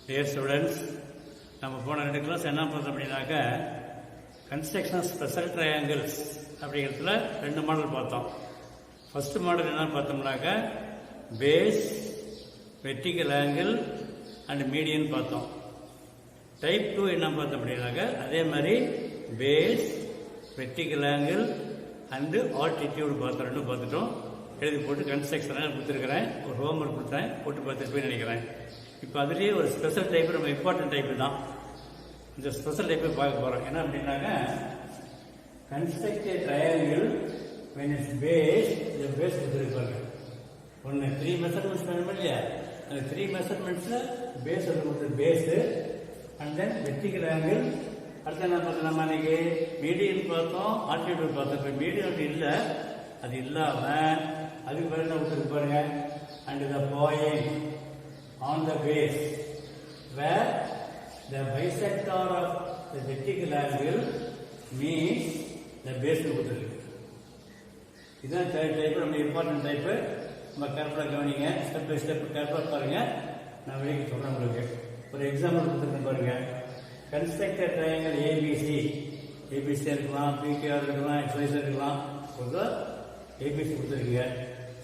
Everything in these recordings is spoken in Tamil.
Dear students, நம்ம போன 2 கிளாஸ் என்ன பார்த்தோம் அப்படின்னாக்க கன்ஸ்ட்ரக்ஷன் ஸ்பெஷல் ட்ரையாங்கிள்ஸ் அப்படிங்கிறதுல 2 மாடல் பார்த்தோம். ஃபர்ஸ்ட் மாடல் என்ன பார்த்தோம்னாக்க base, vertical angle and median பார்த்தோம். டைப் 2 என்ன பார்த்தோம் அப்படின்னாக்க அதே மாதிரி base, vertical angle and altitude பார்த்தோம். 2 பார்த்துட்டோம். எழுதி போட்டு கன்ஸ்ட்ரக்ஷன் கொடுத்துருக்கிறேன். ஒரு ஹோம்ஒர்க் கொடுத்தேன், போட்டு பார்த்துட்டு போய் நினைக்கிறேன். இப்போ அதுலேயே ஒரு ஸ்பெஷல் டைப், ரொம்ப இம்பார்ட்டன்ட் டைப்பு தான். இந்த ஸ்பெஷல் டைப்பை பார்க்க போகிறோம். என்ன அப்படின்னாக்க construct a triangle when its base, இந்த பேஸ் கொடுத்துருப்பாங்க. ஒன்று 3 மெஷர்மெண்ட்ஸ் வேணும் இல்லையா? அந்த 3 மெஷர்மெண்ட்ஸில் பேஸ் கொடுத்து base and then vertical angle. அடுத்து என்ன பார்த்தோம், நம்ம அன்னைக்கு மீடியன் பார்த்தோம், ஆல்டிடியூட் பார்த்தோம். இப்போ மீடியன் அப்படி இல்லை, அது இல்லாமல் அதுக்கு பிறகு என்ன கொடுத்துருக்கு பாருங்க, and the point on the base where the bisector of the vertical angle meets the base கொடுத்துருக்கு. இதுதான் தேர்ட் டைப், ரொம்ப இம்பார்ட்டன்ட் டைப்பு. நம்ம கேர்ஃபுல்லாக கவனிங்க, ஸ்டெப் பை ஸ்டெப் கேர்ஃபுல்லாக பாருங்க. நான் வெளியே சொல்கிறேன் உங்களுக்கு. ஒரு எக்ஸாம்பிள் கொடுத்துருக்கேன் பாருங்க. கன்ஸ்ட்ரக்ட் ட்ரையாங்கிள் ஏபிசி, ஏபிசி இருக்கலாம், பிகேஆர் இருக்கலாம், எக்ஸ்வைஸ் இருக்கலாம். ஏபிசி கொடுத்துருக்கீங்க.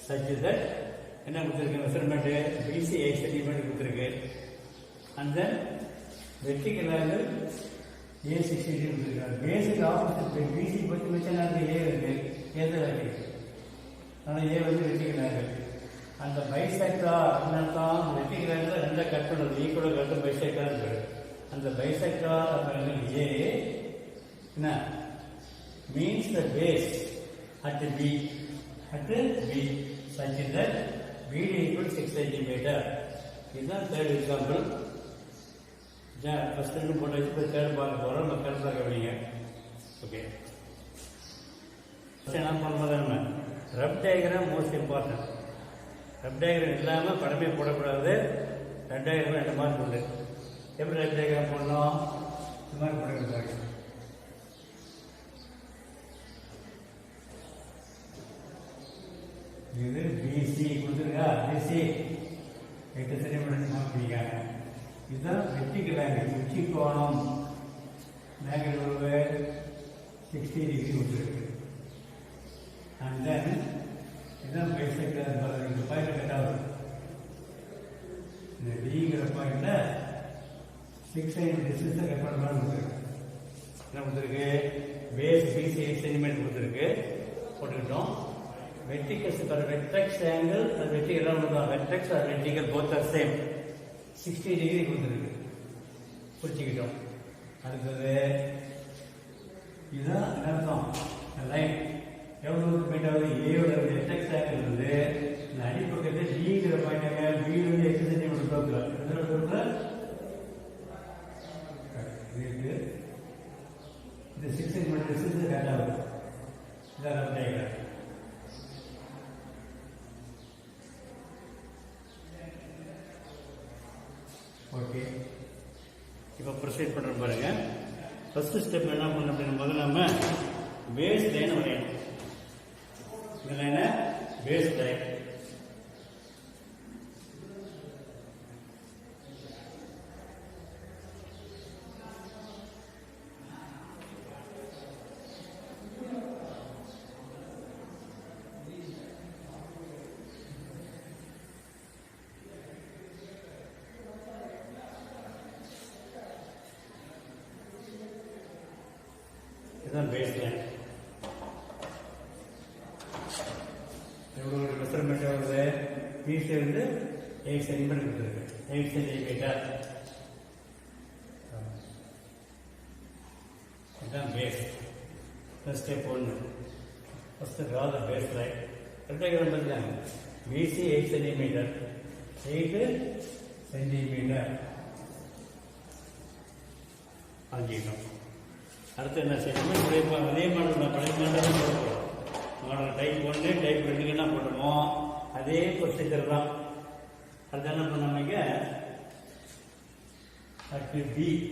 சச் தட் என்ன கொடுத்துருக்கு, மெஷர்மெண்ட்டு பிசி 8 சென்டிமீட்டர் கொடுத்துருக்கு. And then vertical angle A 60 கொடுத்துருக்காரு. பேசிக் ஆப்போசிட் பிசி பற்றி வச்சா ஏ இருக்கு, ஏதோ இருக்கு. ஆனால் ஏ வந்து வெர்டிகல் ஆங்கிள். அந்த பைசெக்டார் என்னத்தான் வெர்டிகல் ஆங்கிள் 2 கட் பண்ணுறது, ஈக்குவலாக கட்டு பைசெக்டார் இருக்கு. அந்த பைசெக்டார் ஆங்கிள் ஏ என்ன means the base at B such that BD equals 6 centimeter. இதுதான் தேர்ட் எக்ஸாம்பிள். ஃபர்ஸ்ட் 2 போட்டு வச்சு தேர்ட் பார்க்க போகிறோம். நம்ம தேர்ட் பார்க்க வேண்டிய ஓகே. என்ன பண்ணும்போது நம்ம ரப் டயக்ராம் மோஸ்ட் இம்பார்ட்டன்ட். ரப் டயக்ராம் இல்லாமல் படமே போடக்கூடாது. ரப் டயக்ராம் 2 மார்க் உண்டு. எப்படி ரப் டயக்ராம் போடணும், இந்த மாதிரி போடக்கூடாது. இது பிசி கொடுத்துருக்கா, பிசி 8 சென்டிமீட்டர் மார்க் பண்ணிக்காங்க. இதுதான் வெர்டிகல் ஆங்கிள், உச்சி கோணம். ஆங்கிள் ஒரு 60 டிகிரி கொடுத்துருக்கு. அண்ட் தென் இதுதான் பைசெக்டார். இந்த பாயிண்ட் கட் ஆகுது. இந்த டிங்கிற பாயிண்ட்ல 6 டிஸ்டன்ஸை கட் பண்ணுற மாதிரி கொடுத்துருக்கு. என்ன கொடுத்துருக்கு, பேஸ் பிசி 8 சென்டிமீட்டர் கொடுத்துருக்கு, போட்டுக்கிட்டோம். Verticals for vertex angle and vertical angle, vertex or vertical both are same. 60 degree கொடுத்துருக்கு, புரிச்சுக்கிட்டோம். அடுத்தது இதுதான் அர்த்தம். லைன் எவ்வளவு பாயிண்ட் ஆகுது, ஏயோட வெர்டெக்ஸ் ஆங்கிள் வந்து இந்த அடிப்பக்கத்தில் டிங்கிற பாயிண்ட் பி வந்து 8 சென்டிமீட்டர் தோக்குல எத்தனை தோக்குல இருக்கு. இந்த 6 சென்டிமீட்டர் டிஸ்டன்ஸ் கட் ஆகுது. இதான் டயக்ராம். ஓகே, இப்போ ப்ரொசீட் பண்ணுற பாருங்க. ஃபர்ஸ்ட் ஸ்டெப் என்ன பண்ணணும் அப்படின்னா, முதல்ல நம்ம பேஸ் லைன் வரையணும். இந்த லைனை பேஸ் லைன். இதுதான் பேஸ் லைன். எவ்வளோ மெஷர்மெண்ட் வருது, பிசி வந்து 8 சென்டிமீட்டர் கொடுத்துருக்கு. 8 சென்டிமீட்டர் இதுதான் base. Step 1, first draw the base line. ரெண்டாயிரம் பார்த்துக்காங்க. பிசி 8 சென்டிமீட்டர், 8 சென்டிமீட்டர் ஆகிடும். அடுத்து என்ன செய்யணும், அதே மாடல் நான் பழைய மாடல் போடுறோம். மாடல் டைப் 1 டைப் 2 என்ன போட்டோமோ அதே ப்ரொசீஜர் தான். அடுத்து என்ன பண்ணாமங்க, அடுத்து பியில்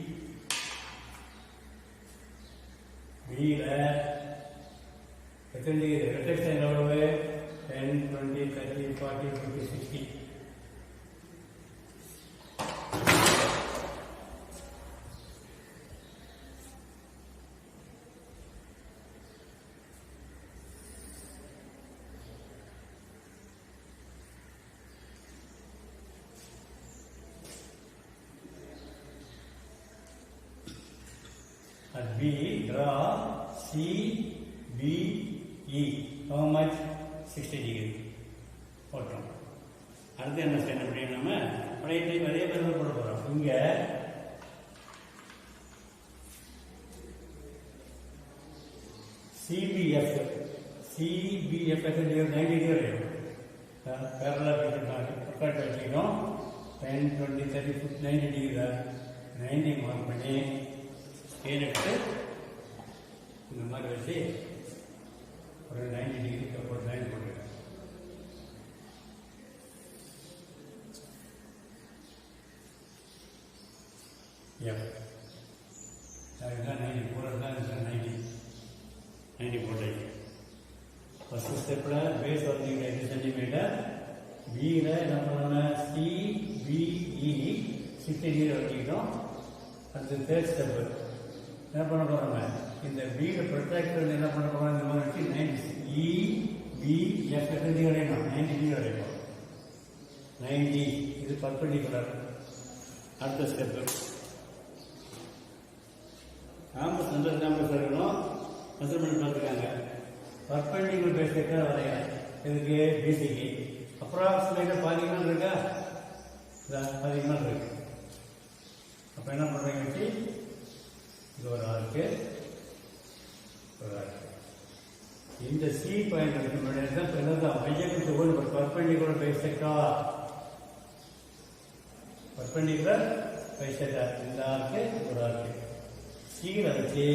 எத்தனை டிகிரி வெர்டெக்ஸ் எவ்வளவு, 10, 20, 30, 40, 50, 60. B, draw CBE. How much? 60 degree. போட்டோம். அடுத்து என்ன செய்யணும் அப்படின்னு நம்ம பழைய டைப் அதே மாதிரி போட போகிறோம். இங்கே CBF 90 degree parallel கட் வச்சுக்கணும். 10, 20, 30, 90 degree 90 மார்க் பண்ணி ஸ்கேல் எடுத்து இந்த மாதிரி வச்சு ஒரு 90 டிகிரி ஒரு லைன் போட்டுருக்கேன். அதுதான் 90 போடுறது தான் 90 போட்டாச்சு. ஃபர்ஸ்ட் ஸ்டெப்பில் பேஸ் வந்து 2 சென்டிமீட்டர், பியில் என்ன பண்ணணும், CBE 60 டிகிரி வச்சுக்கிட்டோம். அடுத்து தேர்ட் ஸ்டெப்பு என்ன பண்ண போகிறோங்க, இந்த பியில் ப்ரொட்ராக்டர் என்ன பண்ண போகிறோம், இந்த மாதிரி வச்சு 90 EBF 90 வரையணும். 90 டிகிரி வரையணும். 90 இது பர்பெண்டிகுலர். அடுத்த ஸ்டெப்பு காம்பஸ் சென்டர் காம்பஸ் இருக்கணும். மெஷர்மெண்ட் பார்த்துருக்காங்க. பர்பெண்டிகுலர் பேஸ் வரையலாம். இதுக்கு பிசிக்கு அப்ராக்சிமேட்டாக பாதிக்கலாம் இருக்கா, பாதிக்கலாம் இருக்கு. அப்போ என்ன பண்ணுறீங்க வச்சு இது ஒரு ஆர்க்கு, ஒரு ஆர்க்கு. இந்த சி பாயிண்ட் இருக்க முடியாது தான் பிறந்தான் மையத்துக்கு ஒரு பர்பெண்டிகுலர் பைசெக்டா, பர்பெண்டிகுலர் பைசெக்டா. இந்த ஆர்க்கு ஒரு ஆர்க்கு சீரை வச்சு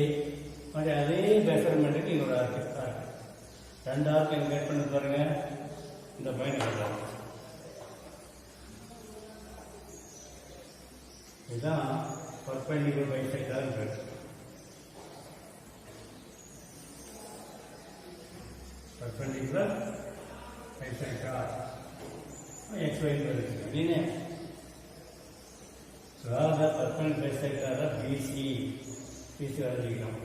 மாதிரி அதே மெஷர்மெண்ட்டுக்கு இங்கே ஒரு ஆர்க்கு. ரெண்டு ஆர்க்கு எங்கே கட் பண்ணி பாருங்க. இந்த பாயிண்ட் கட்டுறாங்க. இதுதான் பர்பெண்டிகுலர் பைசெக்டார் இருக்கு. பர்பெண்டிகுலர் பைசெக்டார் XY இருக்கு. நீங்க பர்பெண்டிகுலர் பைசெக்டார் BC வரைஞ்சிக்கணும்.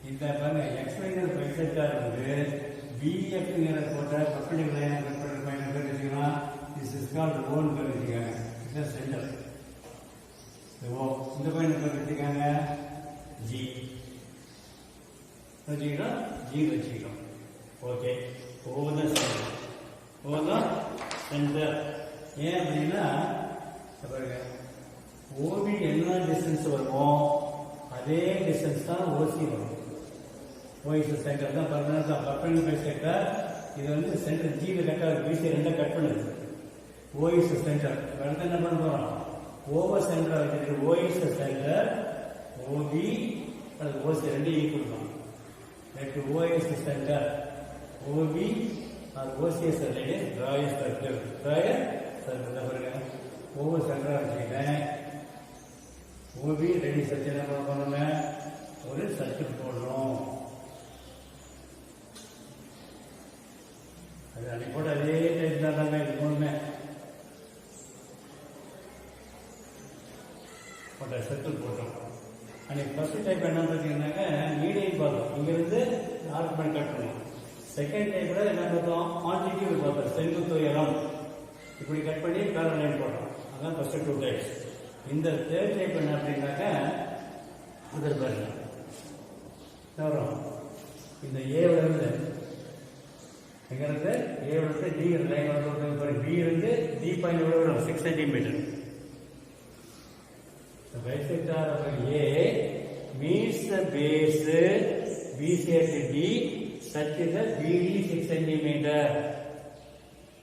இந்த பாருங்க XY பைசெக்டார் வந்து BF போட்ட பர்பெண்டிகுலர் லைன் கட் பண்ணுற பையன் பேர் வச்சுக்கலாம். திஸ் இஸ் கால்ட் ஓன் பேர் வச்சுக்காங்க. இதுதான் சென்டர். இந்த பையன் பேர் வச்சுக்காங்க G வச்சுக்கிறோம். G வச்சுக்கிறோம். ஓகே. ஓதான் சென்டர். ஏன் அப்படின்னா பாருங்க OB என்ன டிஸ்டன்ஸ் வருமோ அதே டிஸ்டன்ஸ் தான் OC வரும். OC சென்டர் தான் பர்பெண்டிகுலர் பைசெக்டார். இது வந்து சென்டர் G கட் ஆகுது. BC ரெண்டா கட் பண்ணுது. OC centre. அடுத்து என்ன பண்ண போறோம், ஓவர் சென்டர் வச்சுட்டு OC சென்டர் OB அது OC ரெண்டு ஈக்குவல் தான். Let OC centre OB or OCS radius draw a circle. பாருங்க ஓவர் சென்டரா வச்சுக்கிட்டேன். OB ரேடியஸ் வச்சு என்ன பண்ண ஒரு சர்க்கிள் போடுறோம். அது அன்னைக்கு போட்டு அதே டைப் தான் இது மூணுமே போட்ட சர்க்கிள் போட்டோம். அன்னைக்கு ஃபர்ஸ்ட் டைப் என்ன பார்த்தீங்கன்னாக்க மீடியம் பார்த்தோம். இங்கிருந்து ஆர்குமெண்ட் கட் பண்ணுவோம். செகண்ட் டைப்ல என்ன பார்த்தோம், ஆல்டிடியூட் பார்த்தோம். செங்குத்து உயரம் இப்படி கட் பண்ணி பேரல் லைன் போட்டோம். அதான் ஃபர்ஸ்ட் 2 டைப்ஸ். இந்த தேர்ட் டைப் என்ன அப்படின்னாக்க முதல் பாருங்க வரும். இந்த ஏவில இருந்து எங்கிருந்து ஏவில இருந்து டி லைன் வந்து பி இருந்து டி பாயிண்ட் எவ்வளவு வரும், 6 centimetre. Bisector of A meets the base BC at D such that BD 6 centimeter.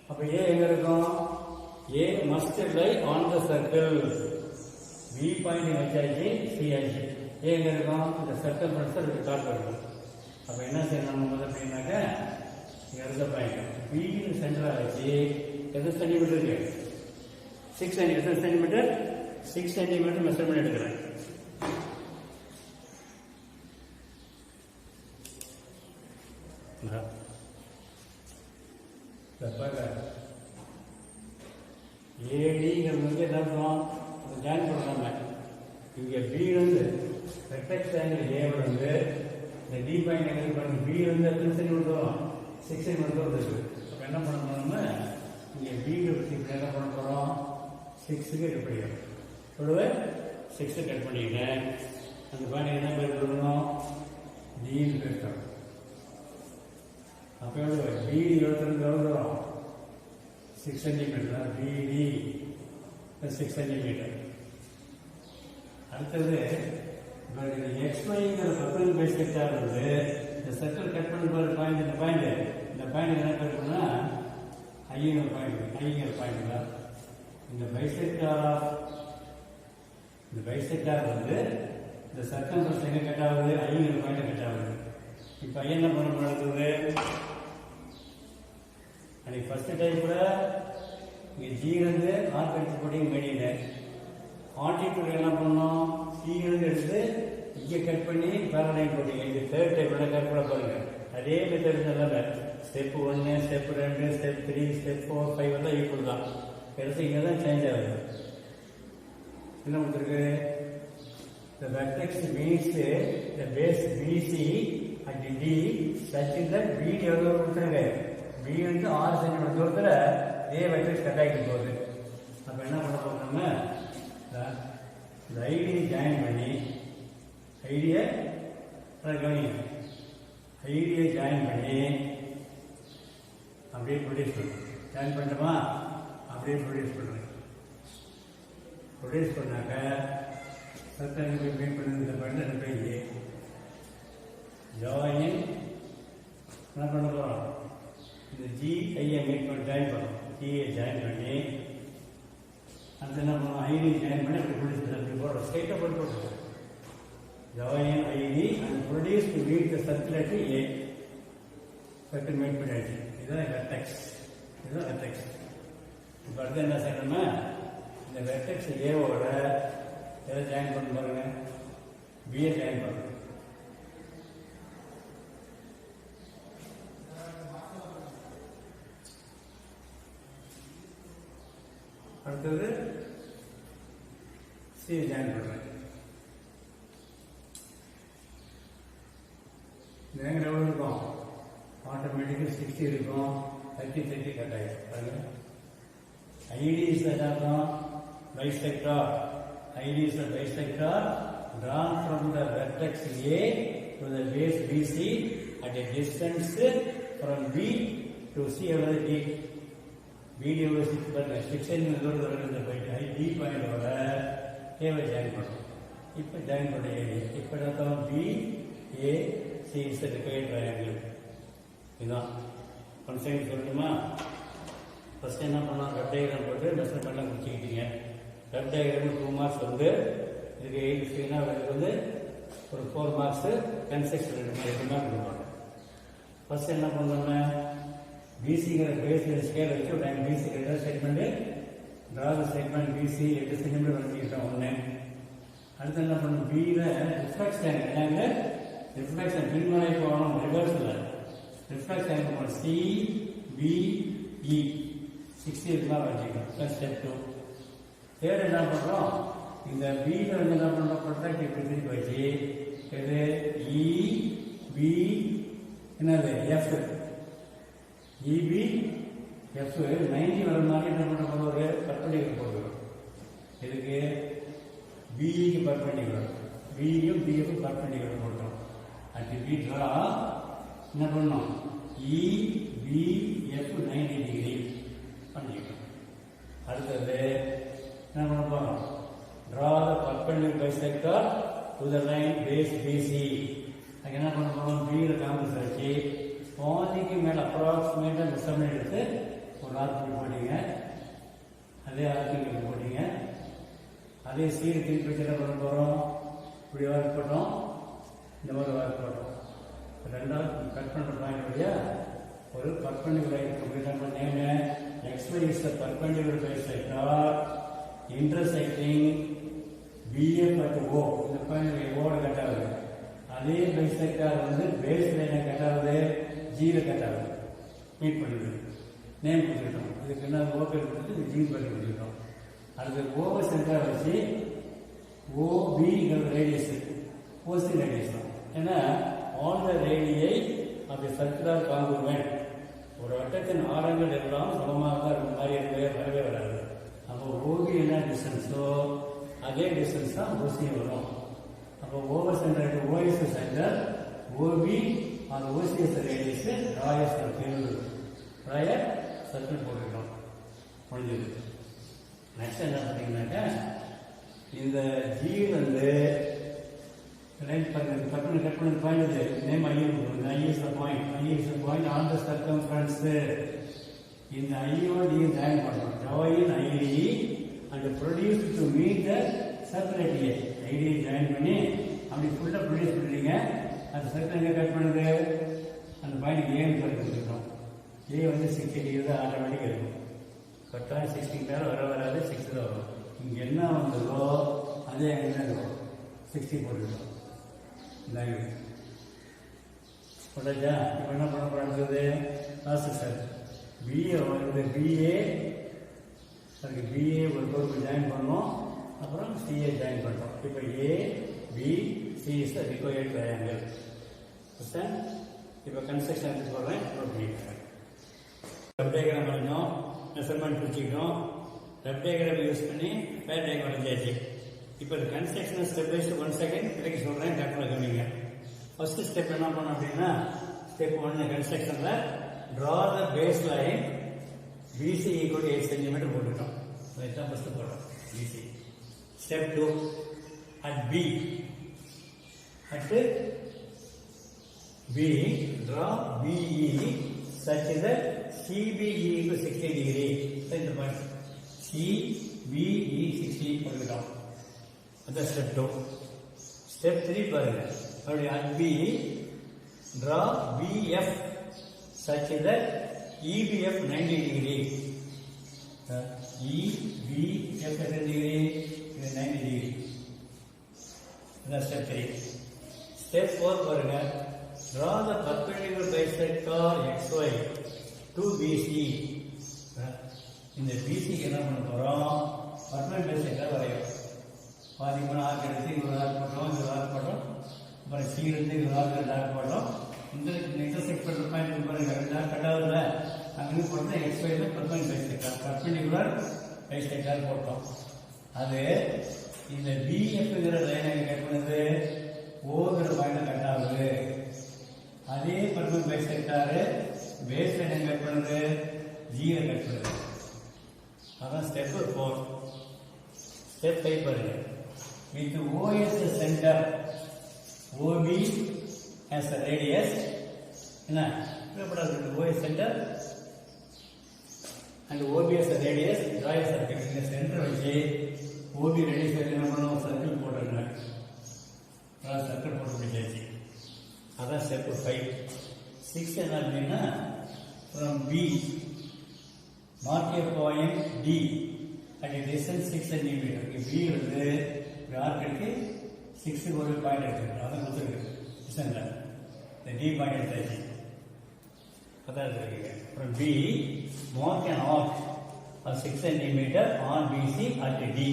அப்ப A எங்க இருக்கும், A must lie on the circle. B point வச்சாச்சு, C ஆச்சு. A எங்க இருக்கும், இந்த சர்க்கிள் பண்ணி இதுக்கு காட் பண்ணும். அப்ப என்ன செய்யணும் நம்ம அப்படின்னாக்க இங்க இருக்க பாயிண்ட் B சென்டரா வச்சு எத்தனை சென்டிமீட்டர் இருக்கு, 6 சென்டிமீட்டர் 6 சென்டிமீட்டர் மெஷர்மெண்ட் எடுக்கிறேன். ஏடிங்கிறது என்ன பண்ணுவோம், ஜாயின் பண்ணுறாங்க. இங்கே பி வந்து ரெக்டாக்ஸ் ஆங்கிள் ஏ வந்து இந்த டி பாயிண்ட் எங்கே பாருங்க, பி வந்து எத்தனை சென்டிமீட்டர் வரும், 6 சென்டிமீட்டர் வருது. அப்போ என்ன பண்ண போறோம்னா இங்கே பி என்ன பண்ண போகிறோம், 6க்கு எப்படி சொல்லுவேன் 6 கட் பண்ணிக்கிட்டேன். அந்த பாயிண்ட் என்ன பேர் கொடுக்கணும்? டின்னு பேர் தரணும். அப்போ எவ்வளோ? பிடி எவ்வளோ வரும்? 6 சென்டிமீட்டர். பிடி 6 சென்டிமீட்டர். அடுத்தது XYங்கிற பர்பண்டிகுலர் பைசெக்டார் வந்து இந்த சர்க்கிள் கட் பண்ணி போகிற பாயிண்ட், இந்த பாயிண்ட் என்ன கட் பண்ணா ஐங்கிற பாயிண்ட் தான். இந்த பைசெக்டார் வந்து இந்த சர்க்கம்ஃபரன்ஸ் எங்க கட் ஆகுது? ஐங்கிற பாயிண்ட் கட் ஆகுது. இப்போ ஐ என்ன பண்ண நடக்குது? அன்னைக்கு ஃபர்ஸ்ட் டைப்ல இங்கே ஜி வந்து ஆர் கழிச்சு போட்டிங்க மெடியில் ஆல்டிடியூட் என்ன பண்ணோம்? சி எடுத்து இங்கே கட் பண்ணி பேரலைன் போட்டீங்க. இது தேர்ட் டைப்ல கட் பண்ண பாருங்க. அதே மெத்தட் தான். ஸ்டெப் 1, ஸ்டெப் 2, ஸ்டெப் 3, ஸ்டெப் 4, 5 எல்லாம் ஈக்குவல் தான். எடுத்து இங்கே தான் சேஞ்ச் ஆகுது. என்ன கொடுத்துருக்கு? The vertex meets the base BC at D such that B எவ்வளோ கொடுத்துருங்க? B வந்து 6 சென்டிமீட்டர் தூரத்தில் A vertex கட் ஆகிட்டு போகுது. அப்போ என்ன பண்ண போகிறோம்னா இந்த ஐடியை ஜாயின் பண்ணி ஐடியை ஜாயின் பண்ணி அப்படியே ப்ரொடியூஸ் பண்ணுறோம். ஜாயின் பண்ணுறோமா? அப்படியே ப்ரொடியூஸ் பண்ணுறேன். ப்ரொடியூஸ் பண்ணாக்க சர்க்கிள் போய் மீட் பண்ணி இந்த பண்ண போய் ஜாயின் என்ன பண்ண போகிறோம்? இந்த ஜிஐயை மீட் பண்ணி ஜாயின் பண்ணுறோம். ஜிஐ ஜாயின் பண்ணி அடுத்து என்ன பண்ணுவோம்? ஐடி ஜாயின் பண்ணி அப்படி ப்ரொடியூஸ் பண்ணி அப்படி போடுறோம். ஸ்ட்ரெயிட்டாக போட்டுருக்கோம். Join ID and produce to meet the circle at A. Circle meet பண்ணியாச்சு. இதுதான் வெர்டெக்ஸ். இப்போ அடுத்து என்ன செய்யணும்னா இந்த வெர்டெக்ஸ் ஏவோட எதை ஜாயின் பண்ண பாருங்க? பிஏ ஜாயின் பண்ணுங்க. அடுத்தது சி ஜாயின் பண்ணுறேன். இந்த ஆங்கிள் எவ்வளோ இருக்கும்? ஆட்டோமேட்டிக்காக 60 இருக்கும். 30 கட் ஆகிடும். ID is the bisector. ID is a bisector drawn from the vertex A to the base BC at a distance from B to C over D. BD over 6 पर 6 centimeter दूर रहने बैठा है. D point वाला A में join करो. इस पर join करेंगे. इस पर आता है B A C is a required triangle. इना कंसेंट करने में फर्स्ट என்ன பண்ணா ரெட் டயக்ராம் போட்டு மெஷர் பண்ண முடிச்சிட்டீங்க. ரெட் டயக்ராம் 2 மார்க்ஸ் வந்து இதுக்கு 8 ஸ்கிரீனா அதுக்கு வந்து ஒரு 4 மார்க்ஸ் கன்செக்ஷன் 2 மார்க் கொடுப்பாங்க. ஃபர்ஸ்ட் என்ன பண்ணோம்னா பிசிங்கிற பேஸ் ஸ்கேல் வச்சு ஒரு பிசி ரெண்டு statement draw the statement BC 8 centimeter வரைக்கும் ஒன்று. அடுத்து என்ன பண்ணணும்? பியில் ரிஃப்ளெக்ஷன் என்னங்க? ரிஃப்ளெக்ஷன் பின்மலை போகணும். ரிவர்ஸில் ரிஃப்ளெக்ஷன் பண்ணணும். சி பி இ 60 இதெல்லாம் வச்சுக்கணும். ஸ்டெப் 2. தேர்ட் என்ன பண்ணுறோம்? இந்த பியில் வந்து என்ன பண்ணுறோம்? ப்ரொடக்ட் இப்படி திருப்பி வச்சு இது இ பி என்னது எஃப் இபி எஃப் 90 வர மாதிரி என்ன பண்ண போகிறோம்? ஒரு பர்பெண்டிகுலர் போடுறோம். இதுக்கு பிஇக்கு பர்பெண்டிகுலர், பியும் பிஎஃப் பர்பெண்டிகுலர் போட்டோம். அது பி ட்ரா என்ன பண்ணோம்? இ பி எஃப் 90 டிகிரி பண்ணிக்கணும். அடுத்தது என்ன பண்ண போகிறோம்? Draw the perpendicular bisector to the line base BC. அதுக்கு என்ன பண்ண போகிறோம்? பியில் காம்பஸ் வச்சு பாதிக்கு மேலே அப்ராக்சிமேட்டாக மெஷர்மெண்ட் எடுத்து ஒரு ஆர்க்கு போட்டீங்க. அதே ஆர்க்கு போட்டீங்க. அதே சீடு திருப்பி வச்சு என்ன பண்ண போகிறோம்? இப்படி ஒர்க் போட்டோம், இந்த மாதிரி ஒர்க் போட்டோம். ரெண்டாவது கட் பண்ணுற பாயிண்ட் வழியா ஒரு பர்பெண்டிகுலர் என்ன பண்ணீங்க? XY is the perpendicular bisector intersecting BF at O. இந்த பாயிண்ட் ஓட கட் ஆகுது. அதே பைசெக்டார் வந்து பேஸ் லைனை கட் ஆகுது, ஜீல கட் ஆகுது. மீட் பண்ணிடுது. நேம் கொடுத்துட்டோம். இதுக்கு என்ன ஓ பேர் கொடுத்து இது ஜீ பண்ணி கொடுத்துட்டோம். அதுக்கு ஓவை சென்டராக வச்சு ஓபிங்கிற ரேடியஸ் ஓசி ரேடியஸ் தான். ஏன்னா ஆல் த ரேடியை அப்படி சர்க்குலர் காங்குமெண்ட் ஒரு வட்டத்தின் ஆரங்கள் எல்லாம் சமமாக தான் இருக்கும். மாதிரி வரவே வராது. அப்போ ஓபி என்ன டிஸ்டன்ஸோ அதே டிஸ்டன்ஸ் தான் ஓசியும் வரும். அப்போ ஓவர் சென்டர் ஓஎஸ் சென்டர் ஓபி அந்த ஓசிஎஸ் ரேடியஸ் ராய சர்க்கிள் போட்டுக்கிறோம் முடிஞ்சது. நெக்ஸ்ட் என்ன பார்த்தீங்கன்னாக்கா இந்த ஜி வந்து கட் பண்ணது point name I is the point on the circumference. இந்த ஐயோட டி ஜாயின் பண்ணுறோம். Join ID and produce to meet the circulate A. ஐடியை ஜாயின் பண்ணி அப்படி ஃபுல்லாக ப்ரொடியூஸ் பண்ணுறீங்க. அந்த சர்க்கிள் எங்கே கட் பண்ணுது? அந்த பாயிண்ட் ஏன்னு சொல்லி கொடுத்துருக்கோம். ஏ வந்து 60 டிகிரி தான் ஆட்டோமேட்டிக் இருக்கும். கரெக்டாக 60 மேலே வராது 6 தான் வரும். இங்கே என்ன வந்ததோ அதே எங்கே இருக்கும் 60 போட்டுருக்கோம். இந்தாங்க போட்டாச்சா? இப்போ என்ன பண்ண போகிறது? ப்ராசஸர் பிஏ வந்து பிஏ அதுக்கு பிஏ ஒரு பொருள் ஜாயின் பண்ணோம். அப்புறம் சிஏ ஜாயின் பண்ணுறோம். இப்போ A B C is the required triangle. இப்போ கன்ஸ்ட்ரக்ஷன் எடுத்து போடுறேன். லெஃப்ட் டயக்ராம் வரைஞ்சோம், மெஷர்மெண்ட் பிடிச்சிக்கிறோம். லெஃப்ட் டயக்ராம் யூஸ் பண்ணி ஃபேர் டயக்ராம் வரைஞ்சாச்சு. இப்போ இந்த construction step by step 1 second விலைக்கு சொல்கிறேன். கரெக்டாக கவனிங்க. ஃபர்ஸ்ட் ஸ்டெப் என்ன பண்ணோம் அப்படின்னா ஸ்டெப் 1 கன்ஸ்ட்ரக்ஷனில் draw the base line BC equal 8 centimetre போட்டுட்டோம். இதுதான் ஃபர்ஸ்ட் போடுறோம் BC. Step 2 at B draw BE such that CBE equal 60 degree. இந்த பாயிண்ட் CBE 60 போட்டுட்டோம். அதான் ஸ்டெப் 2. ஸ்டெப் 3 பாருங்க. அப்படி at B draw BF such that EBF 90 degree. EBF 90 degree. இது 90 degree. அதான் ஸ்டெப் 3. ஸ்டெப் 4 பாருங்க. Draw the perpendicular bisector XY to BC. இந்த BC என்ன பண்ண போறோம்? perpendicular bisector வரையும். பாத்தீங்கன்னா ஆர்க் எடுத்து ஒரு ஆர்க் போட்டோம், இந்த ஆர்க் போட்டோம், அப்புறம் சி இருந்து ஒரு ஆர்க் டார்க் போட்டோம். இந்த இன்டர்செக்ட் பண்ற பாயிண்ட் பாருங்க. டார்க் கட் ஆகுதுல, அங்கே போட்டா XY ல perpendicular bisector போட்டோம். அது இந்த BFங்கிற லைனை கட் பண்ணுது, ஓங்கிற பாயிண்ட் கட் ஆகுது. அதே permanent bisector base line cut பண்ணுது, ஜீரோ கட் பண்ணுது. அதான் ஸ்டெப் 4. ஸ்டெப் 5 பாருங்க. With OS center OB as a radius என்ன OS center and OB as a radius draw a circle. இந்த சென்டர் வச்சு OB radius என்ன பண்ணுவோம்? சர்க்கிள் போட்டுருங்க. சர்க்கிள் போட்டு முடிச்சாச்சு. அதான் ஸ்டெப் 5. 6 என்ன அப்படின்னா from B mark A point D at a distance 6 centimeter. B வந்து ஆர்க் எடுத்து 6 ஒரு பாயிண்ட் எடுத்துருக்கு. அதான் கொடுத்துருக்கு டிஸ்டன்ஸ்ல. இந்த டி பாயிண்ட் எடுத்தாச்சு. அதான் எடுத்துருக்கீங்க. From B mark an arc of 6 centimeter on BC at D.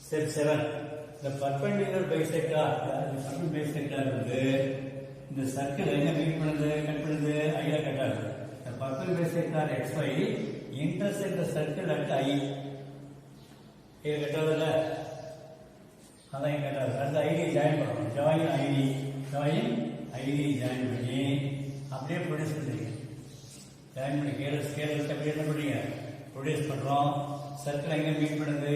Step 7. The perpendicular bisector வந்து இந்த சர்க்கிள் எங்க மீட் பண்ணுது? கட் பண்ணுது, ஐயா கட் ஆகுது. The perpendicular bisector XY intersect the circle at I. இது கட் ஆகுதுல்ல, அதான் கட் ஆகுது. அந்த ஐடி ஜாயின் பண்ணணும். ஜாயின் ஐடி ஜாயின் பண்ணி அப்படியே ப்ரொடியூஸ் பண்ணுறீங்க. ஜாயின் பண்ணி ஸ்கேல் அப்படியே என்ன பண்ணுறீங்க? ப்ரொடியூஸ் பண்ணுறோம். சர்க்கிள் எங்க மீட் பண்ணுது?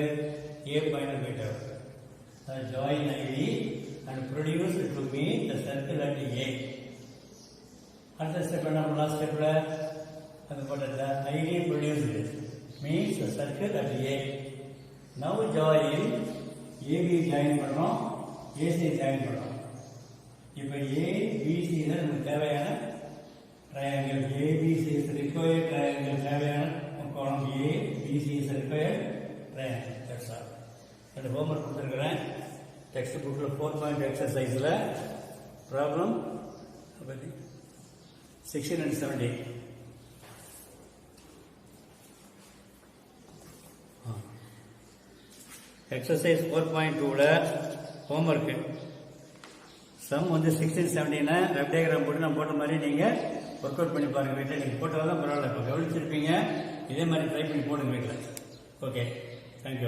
ஏ பாயிண்ட் மீட் ஆகுது. Join ID and produce to be the circle at A. அடுத்த ஸ்டெப் என்ன பண்ணலாம்? ஸ்டெப்ல அது போட்டது ID produced means the circle at A. Now join AB join பண்ணோம், AC ஜாயின் பண்ணோம். இப்போ ABC தான் நமக்கு தேவையான triangle. ABC is required triangle. தேவையான கோணம் ABC is required triangle. That's all. அந்த ஹோம்ஒர்க் கொடுத்துருக்கிறேன். டெக்ஸ்ட் புக்கில் 4 எக்ஸசைஸில் ப்ராப்ளம் 16 and 17. எக்ஸசைஸ் 4.2ல ஹோம்ஒர்க்கு சம் வந்து 16, 17 வெப் டயக்ராம் போட்டு நான் போட்ட மாதிரி நீங்கள் ஒர்க் அவுட் பண்ணி பாருங்கள். வீட்டில் நீங்கள் போட்டதால் தான் பரவாயில்ல. இப்போ கவனிச்சிருப்பீங்க. இதே மாதிரி ட்ரை பண்ணி போடுங்க வீட்டில். Okay, thank you.